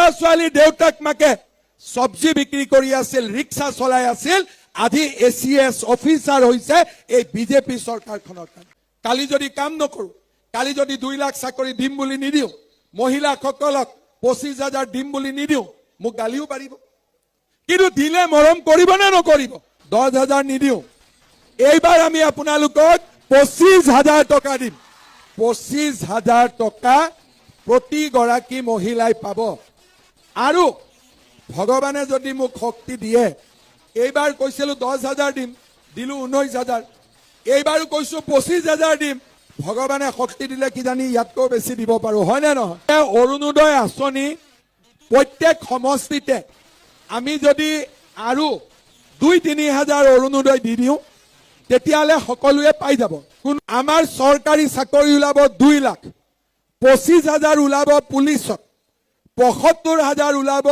ল'ৰা ছোৱালী দেউতাক মাকে চব্জি বিক্ৰী কৰি আছিল, ৰিক্সা চলাই আছিল, আজি ACS অফিচাৰ হৈছে এই বিজেপি চৰকাৰখনৰ কাৰণে। কালি যদি কাম নকৰো, কালি যদি 2 লাখ চাকৰি দিম বুলি নিদিও, মহিলাসকলক 25,000 দিম বুলি নিদিও, মোক গালিও পাৰিব। কিন্তু দিলে মৰম কৰিব নে নকৰিব? 10,000 নিদিও, এইবাৰ আমি আপোনালোকক 25,000 টকা দিম। 25,000 টকা প্ৰতিগৰাকী মহিলাই পাব। আৰু ভগৱানে যদি মোক শক্তি দিয়ে, এইবাৰ কৈছিলো 10,000 দিম, দিলো 19,000, এইবাৰো কৈছো 25,000 দিম। ভগৱানে শক্তি দিলে কিজানি ইয়াতকৈ বেছি দিব পাৰো, হয় নে নহয়? অৰুণোদয় আঁচনি প্ৰত্যেক সমষ্টিতে আমি যদি আৰু 2-3 হাজাৰ অৰুণোদয় দি দিওঁ, তেতিয়াহ'লে সকলোৱে পাই যাব। আমাৰ চৰকাৰী চাকৰি ওলাব 2 লাখ, 25,000 ওলাব পুলিচত, 75,000 ওলাব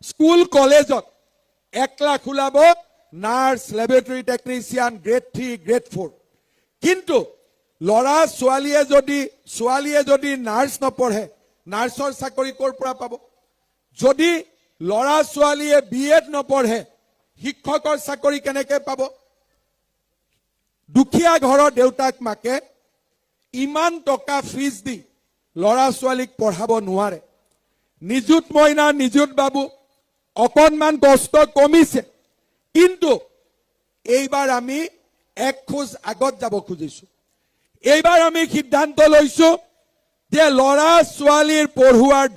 স্কুল কলেজত, 1 লাখ ওলাব nurse, laboratory technician, grade 3, grade 4। কিন্তু ল'ৰা ছোৱালীয়ে যদি নাৰ্ছ নপঢ়ে, নাৰ্ছৰ চাকৰি ক'ৰ পৰা পাব? যদি ল'ৰা ছোৱালীয়ে BEd নপঢ়ে, শিক্ষকৰ চাকৰি কেনেকে পাব? দুখীয়া ঘৰৰ দেউতাক মাকে ইমান টকা ফিজ দি ল'ৰা ছোৱালীক পঢ়াব নোৱাৰে। নিযুত মইনা, নিযুত বাবু অকণমান কষ্ট কমিছে, কিন্তু এইবাৰ আমি 1 খোজ আগত যাব খুজিছো। এইবাৰ আমি সিদ্ধান্ত লৈছো যে ল'ৰা ছোৱালীৰ পঢ়ুৱাৰ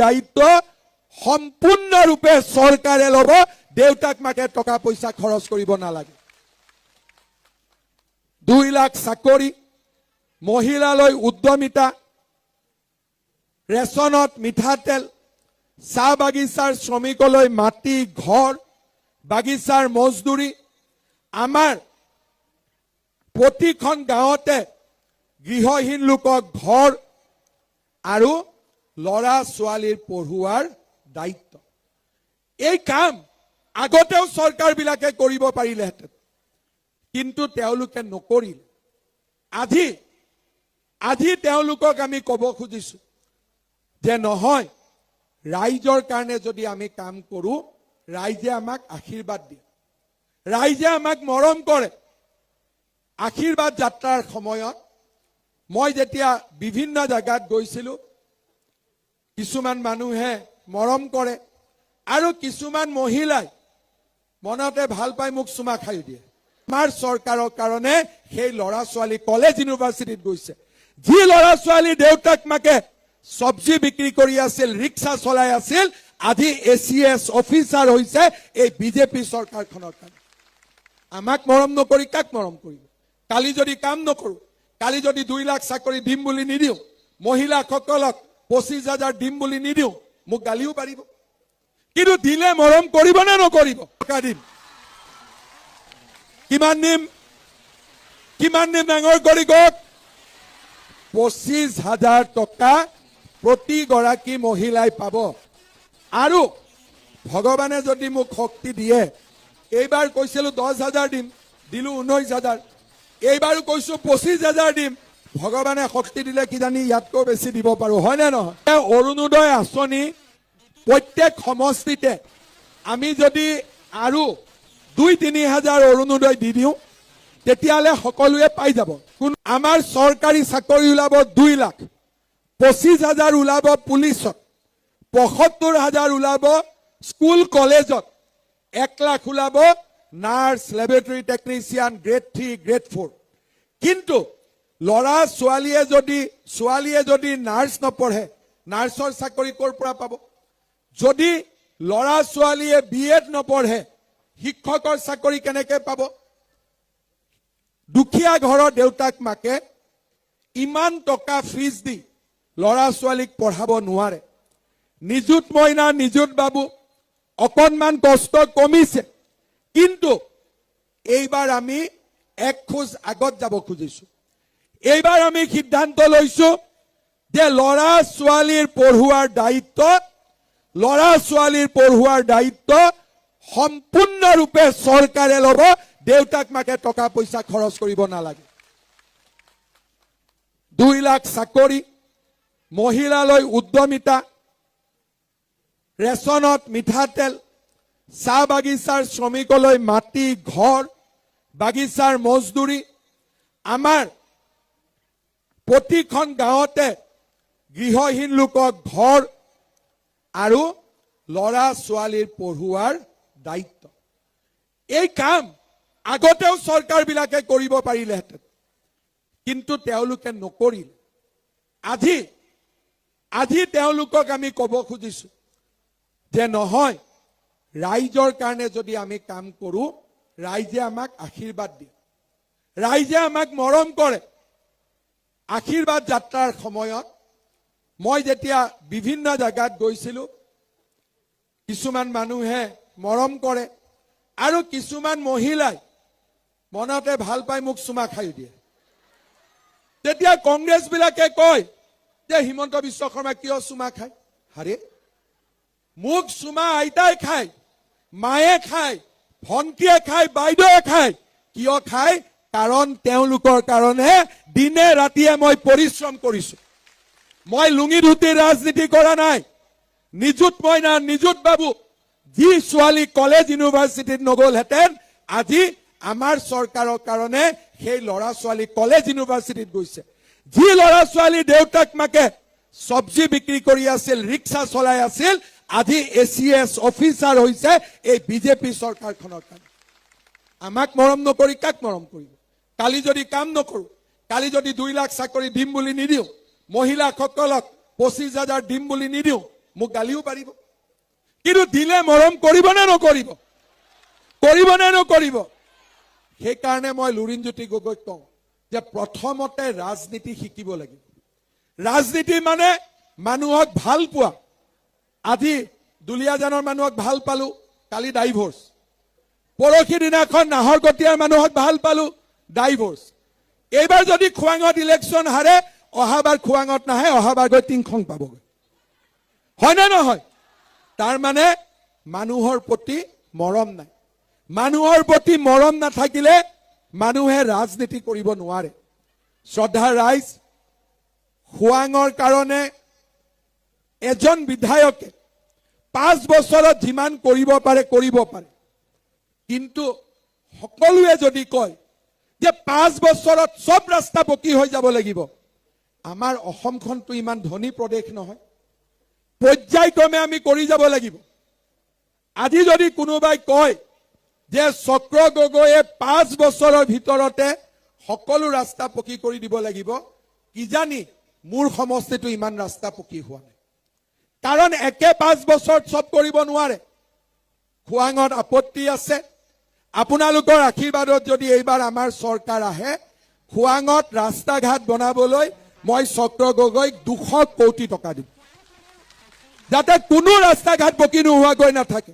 দায়িত্ব সম্পূৰ্ণৰূপে চৰকাৰে ল'ব। দেউতাক মাকে টকা পইচা খৰচ কৰিব নালাগে। 2 লাখ চাকৰি, মহিলালৈ উদ্যমিতা, ৰেচনত মিঠাতেল, চাহ বাগিচাৰ শ্ৰমিকলৈ মাটি, ঘৰ, বাগিচাৰ মজদুৰি, আমাৰ প্ৰতিখন গাঁৱতে গৃহহীন লোকক ঘৰ আৰু ল'ৰা ছোৱালীৰ পঢ়ুৱাৰ দায়িত্ব। এই কাম আগতেও চৰকাৰবিলাকে কৰিব পাৰিলেহেঁতেন, কিন্তু তেওঁলোকে নকৰিলে। আজি তেওঁলোকক আমি ক'ব খুজিছো যে নহয়, ৰাইজৰ কাৰণে যদি আমি কাম কৰো, ৰাইজে আমাক আশীৰ্বাদ দিয়ে, ৰাইজে আমাক মৰম কৰে। আশীৰ্বাদ যাত্ৰাৰ সময়ত মই যেতিয়া বিভিন্ন জাগাত গৈছিলো, কিছুমান মানুহে মৰম কৰে আৰু কিছুমান মহিলাই মনতে ভাল পাই মোক চুমা খাই দিয়ে। আমাৰ চৰকাৰৰ কাৰণে সেই ল'ৰা ছোৱালী কলেজ ইউনিভাৰ্চিটিত গৈছে। যি ল'ৰা ছোৱালী দেউতাক মাকে চব্জি বিক্ৰী কৰি আছিল, ৰিক্সা চলাই আছিল, আজি ACS অফিচাৰ হৈছে এই বিজেপি চৰকাৰখনৰ কাৰণে। আমাক মৰম নকৰি কাক মৰম কৰিব? কালি যদি কাম নকৰো, কালি যদি 2 লাখ চাকৰি দিম বুলি নিদিও, মহিলাসকলক 25,000 দিম বুলি নিদিও, মোক গালিও পাৰিব। কিন্তু দিলে মৰম কৰিব নে নকৰিব? টকা দিম। কিমান দিম ডাঙৰ কৰি কওক? 25,000 টকা প্ৰতিগৰাকী মহিলাই পাব। আৰু ভগৱানে যদি মোক শক্তি দিয়ে, এইবাৰ কৈছিলো 10,000 দিম, দিলো 19,000, এইবাৰো কৈছো 25,000 দিম। ভগৱানে শক্তি দিলে কিজানি ইয়াতকৈ বেছি দিব পাৰো, হয় নে নহয়? অৰুণোদয় আঁচনি প্ৰত্যেক সমষ্টিতে আমি যদি আৰু 2-3 হাজাৰ অৰুণোদয় দি দিওঁ, তেতিয়াহ'লে সকলোৱে পাই যাব। আমাৰ চৰকাৰী চাকৰি ওলাব 2 লাখ, 25,000 ওলাব পুলিচত, 75,000 ওলাব স্কুল কলেজত, 1 লাখ ওলাব nurse, laboratory technician, grade 3, grade 4। কিন্তু ল'ৰা ছোৱালীয়ে যদি নাৰ্ছ নপঢ়ে, নাৰ্ছৰ চাকৰি ক'ৰ পৰা পাব? যদি ল'ৰা ছোৱালীয়ে BEd নপঢ়ে, শিক্ষকৰ চাকৰি কেনেকে পাব? দুখীয়া ঘৰৰ দেউতাক মাকে ইমান টকা ফিজ দি ল'ৰা ছোৱালীক পঢ়াব নোৱাৰে। নিযুত মইনা, নিযুত বাবু অকণমান কষ্ট কমিছে, কিন্তু এইবাৰ আমি 1 খোজ আগত যাব খুজিছো। এইবাৰ আমি সিদ্ধান্ত লৈছো যে ল'ৰা ছোৱালীৰ পঢ়ুৱাৰ দায়িত্ব সম্পূৰ্ণৰূপে চৰকাৰে ল'ব। দেউতাক মাকে টকা পইচা খৰচ কৰিব নালাগে। 2 লাখ চাকৰি, মহিলালৈ উদ্যমিতা, ৰেচনত মিঠাতেল, চাহ বাগিচাৰ শ্ৰমিকলৈ মাটি, ঘৰ, বাগিচাৰ মজদুৰি, আমাৰ প্ৰতিখন গাঁৱতে গৃহহীন লোকক ঘৰ আৰু ল'ৰা ছোৱালীৰ পঢ়ুৱাৰ দায়িত্ব। এই কাম আগতেও চৰকাৰবিলাকে কৰিব পাৰিলেহেঁতেন, কিন্তু তেওঁলোকে নকৰিলে। আজি তেওঁলোকক আমি ক'ব খুজিছো যে নহয়, ৰাইজৰ কাৰণে যদি আমি কাম কৰোঁ, ৰাইজে আমাক আশীৰ্বাদ দিয়ে, ৰাইজে আমাক মৰম কৰে। আশীৰ্বাদ যাত্ৰাৰ সময়ত মই যেতিয়া বিভিন্ন জায়গাত গৈছিলো, কিছুমান মানুহে মৰম কৰে আৰু কিছুমান মহিলাই মনতে ভাল পাই মোক চুমা খাই দিয়ে। তেতিয়া কংগ্ৰেছ বিলাকে কয় যে হিমন্ত বিশ্ব শৰ্মা কিয় চুমা খায়? হাৰে, মোক চুমা আইতাই খায়, মায়ে খায়, ভণ্টিয়ে খায়, বাইদেৱে খায়। কিয় খায়? কাৰণ তেওঁলোকৰ কাৰণে দিনে ৰাতিয়ে মই পৰিশ্ৰম কৰিছো। মই লুঙি ধুতি ৰাজনীতি কৰা নাই। নিযুত মইনা, নিযুত বাবু, যি ছোৱালী কলেজ ইউনিভাৰ্চিটিত নগলহেঁতেন, আজি আমাৰ চৰকাৰৰ কাৰণে সেই ল'ৰা ছোৱালী কলেজ ইউনিভাৰ্চিটিত গৈছে। যি ল'ৰা ছোৱালী দেউতাক মাকে চব্জি বিক্ৰী কৰি আছিল, ৰিক্সা চলাই আছিল, আজি ACS অফিচাৰ হৈছে এই বিজেপি চৰকাৰখনৰ কাৰণে। আমাক মৰম নকৰি কাক মৰম কৰিব? কালি যদি কাম নকৰো, কালি যদি 2 লাখ চাকৰি দিম বুলি নিদিওঁ, মহিলাসকলক 25,000 দিম বুলি নিদিওঁ, মোক গালিও পাৰিব। কিন্তু দিলে মৰম কৰিব নে নকৰিব? কৰিব নে নকৰিব? সেইকাৰণে মই লুৰিণজ্যোতি গগৈক কওঁ যে প্ৰথমতে ৰাজনীতি শিকিব লাগিব। ৰাজনীতি মানে মানুহক ভাল পোৱা। আজি দুলীয়াজানৰ মানুহক ভাল পালো, কালি ডাইভোৰ্চ। পৰহি দিনাখন নাহৰকটীয়াৰ মানুহক ভাল পালো, ডাইভোৰ্চ। এইবাৰ যদি খোৱাঙত ইলেকশ্যন হাৰে, অহাবাৰ খোৱাঙত নাহে, অহাবাৰ গৈ টিংখং পাবগৈ। হয় নে নহয়? তাৰ মানে মানুহৰ প্ৰতি মৰম নাই। মানুহৰ প্ৰতি মৰম নাথাকিলে মানুহে ৰাজনীতি কৰিব নোৱাৰে। শ্ৰদ্ধা ৰাইজ, খোৱাঙৰ কাৰণে এজন বিধায়কে 5 বছৰত যিমান কৰিব পাৰে কৰিব পাৰে, কিন্তু সকলোৱে যদি কয় যে 5 বছৰত সব ৰাস্তা পকী হৈ যাব লাগিব, আমাৰ অসমখনটো ইমান ধনী প্ৰদেশ নহয়। পৰ্যায়ক্ৰমে আমি কৰি যাব লাগিব। আজি যদি কোনোবাই কয় যে চক্ৰ গগৈয়ে 5 বছৰৰ ভিতৰতে সকলো ৰাস্তা পকী কৰি দিব লাগিব, কিজানি মোৰ সমষ্টিটো ইমান ৰাস্তা পকী হোৱা নাই। কাৰণ একে 5 বছৰত সব কৰিব নোৱাৰে। খোৱাঙত আপত্তি আছে। আপোনালোকৰ আশীৰ্বাদত যদি এইবাৰ আমাৰ চৰকাৰ আহে, খোৱাঙত ৰাস্তা ঘাট বনাবলৈ মই চক্ৰ গগৈক 200 কোটি টকা দিম, যাতে কোনো ৰাস্তা ঘাট পকী নোহোৱাকৈ নাথাকে।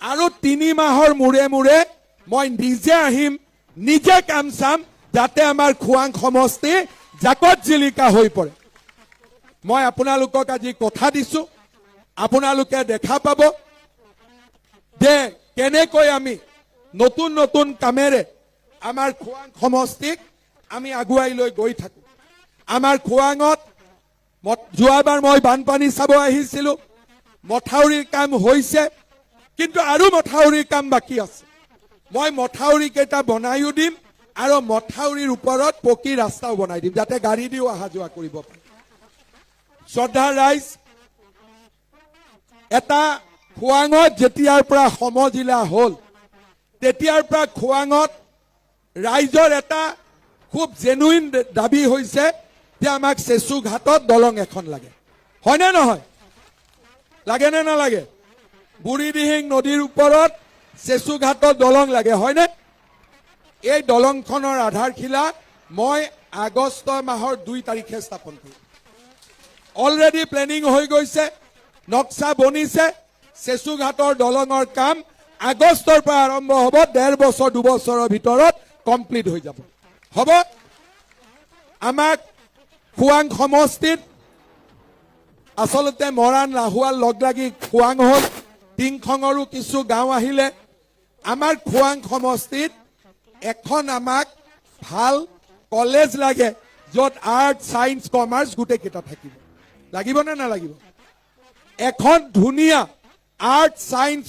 আৰু 3 মাহৰ মূৰে মূৰে মই নিজে আহিম, নিজে কাম চাম, যাতে আমাৰ খোৱাং সমষ্টি জাকত জিলিকা হৈ পৰে। মই আপোনালোকক আজি কথা দিছো, আপোনালোকে দেখা পাব যে কেনেকৈ আমি নতুন নতুন কামেৰে আমাৰ খোৱাং সমষ্টিক আমি আগুৱাই লৈ গৈ থাকো। আমাৰ খোৱাঙত যোৱাবাৰ মই বানপানী চাব আহিছিলো, মথাউৰিৰ কাম হৈছে, কিন্তু আৰু মথাউৰিৰ কাম বাকী আছে। মই মথাউৰি কেইটা বনাইও দিম আৰু মথাউৰিৰ ওপৰত পকী ৰাস্তাও বনাই দিম, যাতে গাড়ী দিও অহা যোৱা কৰিব পাৰে। শ্ৰদ্ধা ৰাইজ, এটা খোৱাঙত যেতিয়াৰ পৰা সমজিলা হ'ল, তেতিয়াৰ পৰা খোৱাঙত ৰাইজৰ এটা খুব জেনুইন দাবী হৈছে যে আমাক চেচু ঘাটত দলং এখন লাগে। হয়নে নহয়? লাগে নে নালাগে? বুঢ়ীদিহিং নদীৰ ওপৰত চেচু ঘাটত দলং লাগে, হয়নে? এই দলংখনৰ আধাৰশিলা মই আগষ্ট মাহৰ 2 তাৰিখে স্থাপন কৰিম। অলৰেডি প্লেনিং হৈ গৈছে, নক্সা বনিছে। চেচু ঘাটৰ দলঙৰ কাম আগষ্টৰ পৰা আৰম্ভ হ'ব, 1.5 বছৰ 2 বছৰৰ ভিতৰত কমপ্লিট হৈ যাব। হ'ব? আমাক খোৱাং সমষ্টিত আচলতে মৰাণ লাহোৱাল লগ লাগি খোৱাং হ'ল, টিংখঙৰো কিছু গাঁও আহিলে। আমাৰ খোৱাং সমষ্টিত এখন আমাক ভাল কলেজ লাগে, য'ত আৰ্ট, ছায়েন্স, কমাৰ্চ গোটেইকেইটা থাকিব। লাগিব নে নালাগিব? এখন ধুনীয়া আৰ্ট চাইন্স